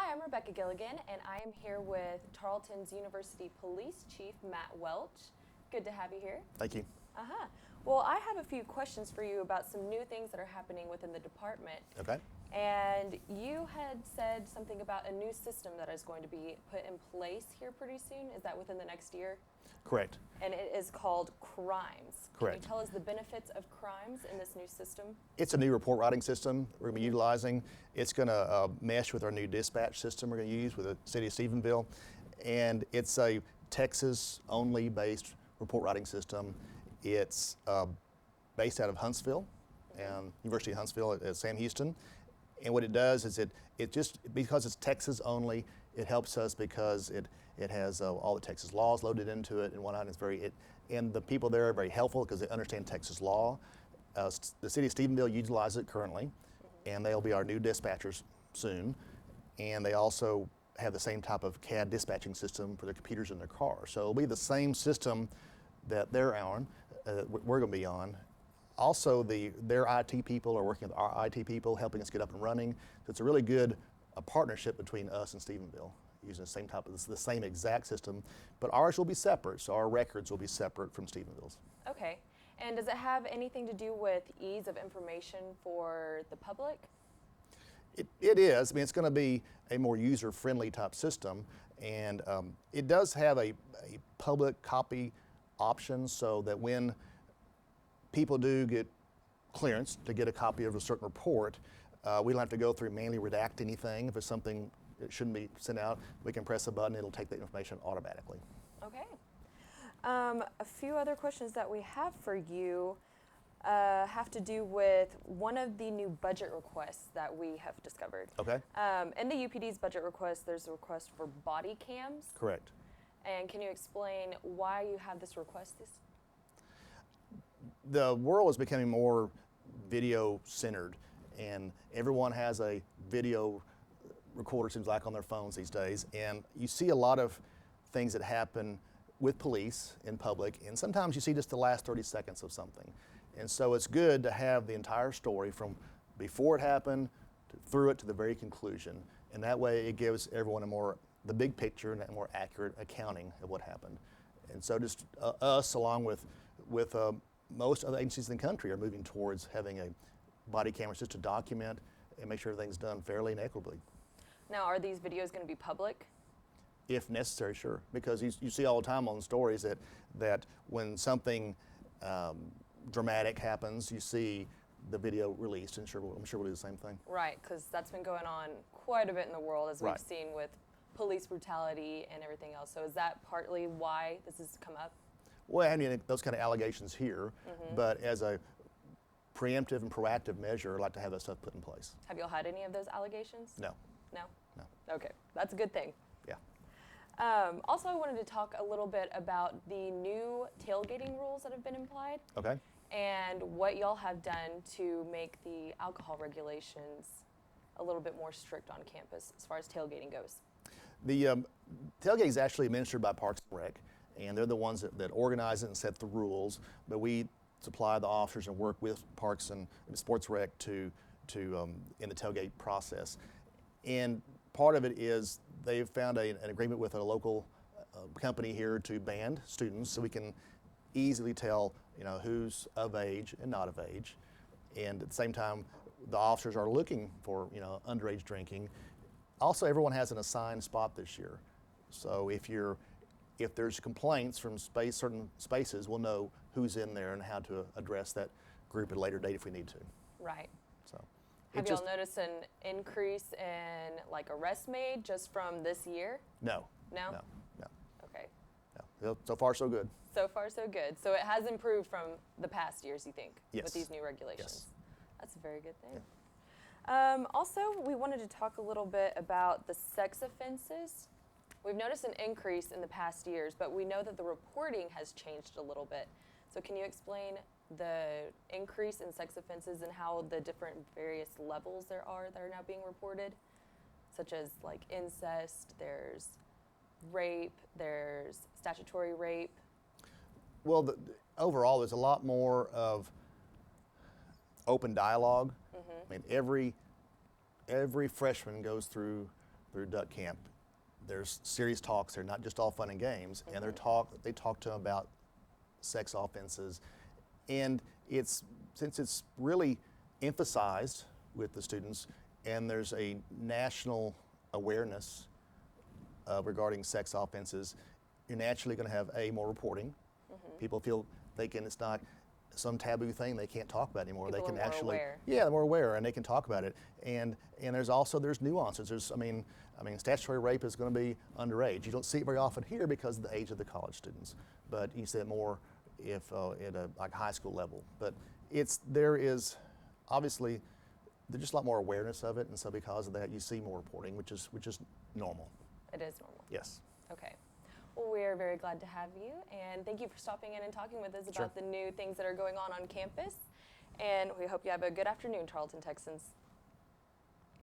Hi, I'm Rebekah Gilligan, and I am here with Tarleton's University Police Chief, Matt Welch. Good to have you here. Thank you. Well, I have a few questions for you about some new things that are happening within the department. Okay. And you had said something about a new system that is going to be put in place here pretty soon. Is that within the next year? Correct. And it is called Crimes. Correct. Can you tell us the benefits of Crimes in this new system? It's a new report writing system we're going to be utilizing. It's going to mesh with our new dispatch system we're going to use with the city of Stephenville. And it's a Texas-only based report writing system. It's based out of Huntsville, and University of Huntsville at Sam Houston. And what it does is it just, because it's Texas only, it helps us because it has all the Texas laws loaded into it and whatnot. And the people there are very helpful because they understand Texas law. The city of Stephenville utilizes it currently, and they'll be our new dispatchers soon. And they also have the same type of CAD dispatching system for the computers in their car. So it'll be the same system that they're on, we're going to be on. Also, their IT people are working with our IT people, helping us get up and running. So it's a really good partnership between us and Stephenville, using the same exact system, but ours will be separate, so our records will be separate from Stephenville's. Okay. And does it have anything to do with ease of information for the public? It is. I mean, it's going to be a more user-friendly type system, and it does have a public copy option so that when people do get clearance to get a copy of a certain report, we don't have to go through and manually redact anything. If it's something that shouldn't be sent out, we can press a button, it'll take the information automatically. Okay. A few other questions that we have for you have to do with one of the new budget requests that we have discovered. Okay. In the UPD's budget request, there's a request for body cams. Correct. And can you explain why you have this request? The world is becoming more video centered, and everyone has a video recorder, seems like, on their phones these days. And you see a lot of things that happen with police in public, and sometimes you see just the last 30 seconds of something. And so it's good to have the entire story from before it happened through it to the very conclusion. And that way it gives everyone the big picture and a more accurate accounting of what happened. And so just us, along with most other agencies in the country, are moving towards having a body camera just to document and make sure everything's done fairly and equitably. Now, are these videos going to be public? If necessary, sure. Because you see all the time on stories that when something dramatic happens, you see the video released, and I'm sure we'll do the same thing. Right, because that's been going on quite a bit in the world, as we've Right. seen with police brutality and everything else. So is that partly why this has come up? Well, I mean, those kind of allegations here, but as a preemptive and proactive measure, I'd like to have that stuff put in place. Have you all had any of those allegations? No. No? No. Okay, that's a good thing. Yeah. Also, I wanted to talk a little bit about the new tailgating rules that have been applied Okay. and what y'all have done to make the alcohol regulations a little bit more strict on campus as far as tailgating goes. The tailgate is actually administered by Parks and Rec, and they're the ones that organize it and set the rules, but we supply the officers and work with Parks and Sports Rec to in the tailgate process. And part of it is they've found an agreement with a local company here to band students, so we can easily tell who's of age and not of age. And at the same time, the officers are looking for underage drinking. Also, everyone has an assigned spot this year, so if there's complaints from certain spaces, we'll know who's in there and how to address that group at a later date if we need to. Right. So. Have y'all noticed an increase in arrests made just from this year? No. No? No. No. Okay. No. So far, so good. So far, so good. So it has improved from the past years, you think, Yes. with these new regulations? Yes. That's a very good thing. Yeah. Also, we wanted to talk a little bit about the sex offenses. We've noticed an increase in the past years, but we know that the reporting has changed a little bit. So can you explain the increase in sex offenses and how the different various levels there are that are now being reported, such as incest, there's rape, there's statutory rape? Well, overall, there's a lot more of open dialogue. I mean, every freshman goes through through duck camp, there's serious talks. They're not just all fun and games, and they talk to them about sex offenses, and since it's really emphasized with the students, and there's a national awareness regarding sex offenses, you're naturally going to have more reporting. People feel it's not some taboo thing they can't talk about anymore. People they can are more actually, aware. yeah, they're more aware, and they can talk about it. And there's nuances. There's, statutory rape is going to be underage. You don't see it very often here because of the age of the college students, but you see it more if at a high school level. But there is obviously there's just a lot more awareness of it, and so because of that, you see more reporting, which is normal. It is normal. Yes. Okay. Well, we are very glad to have you, and thank you for stopping in and talking with us about the new things that are going on campus. And we hope you have a good afternoon, Tarleton Texans.